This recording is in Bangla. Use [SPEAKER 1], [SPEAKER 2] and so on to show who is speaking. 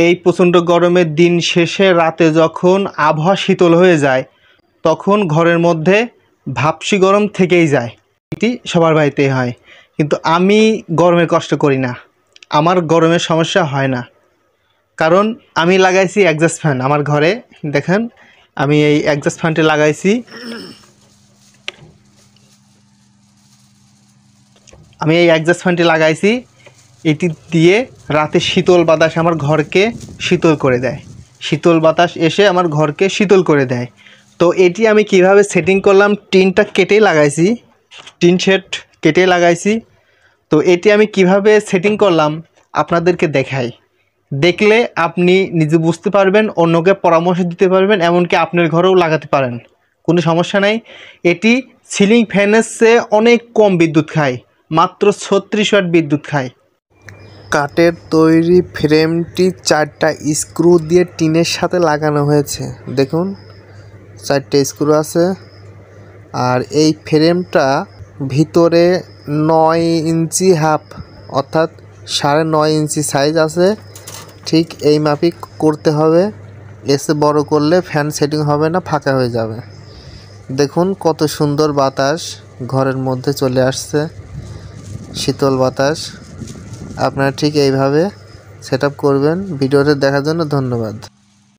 [SPEAKER 1] এই প্রচণ্ড গরমের দিন শেষে রাতে যখন আবহাওয়া শীতল হয়ে যায় তখন ঘরের মধ্যে ভাপসি গরম থেকেই যায়। এটি সবার বাড়িতেই হয়, কিন্তু আমি গরমের কষ্ট করি না, আমার গরমের সমস্যা হয় না, কারণ আমি লাগাইছি অ্যাডজাস্ট ফ্যান আমার ঘরে। দেখেন আমি এই অ্যাডজাস্ট ফ্যানটি লাগাইছি। এটি দিয়ে রাতে শীতল বাতাস আমার ঘরকে শীতল করে দেয়, শীতল বাতাস এসে আমার ঘরকে শীতল করে দেয়। তো এটি আমি কিভাবে সেটিং করলাম, টিনটা কেটে লাগাইছি, টিন শেড কেটে লাগাইছি। তো এটি আমি কিভাবে সেটিং করলাম আপনাদেরকে দেখাই, দেখলে আপনি নিজে বুঝতে পারবেন, অন্যকে পরামর্শ দিতে পারবেন, এমনকি আপনার ঘরেও লাগাতে পারেন, কোনো সমস্যা নাই। এটি সিলিং ফ্যানের চেয়ে অনেক কম বিদ্যুৎ খায়, মাত্র 36 ওয়াট বিদ্যুৎ খায়। কাঠের তৈরি ফ্রেমটি 4টা স্ক্রু দিয়ে টিনের সাথে লাগানো হয়েছে। দেখুন 4টে স্ক্রু আছে। আর এই ফ্রেমটা ভিতরে 9 ইঞ্চি হাফ অর্থাৎ 9.5 ইঞ্চি সাইজ আছে। ঠিক এই মাপিক করতে হবে, এসে বড় করলে ফ্যান সেটিং হবে না, ফাঁকা হয়ে যাবে। দেখুন কত সুন্দর বাতাস ঘরের মধ্যে চলে আসছে, শীতল বাতাস। আপনারা ঠিক এইভাবে সেট আপ করবেন। ভিডিওটি দেখার জন্য ধন্যবাদ।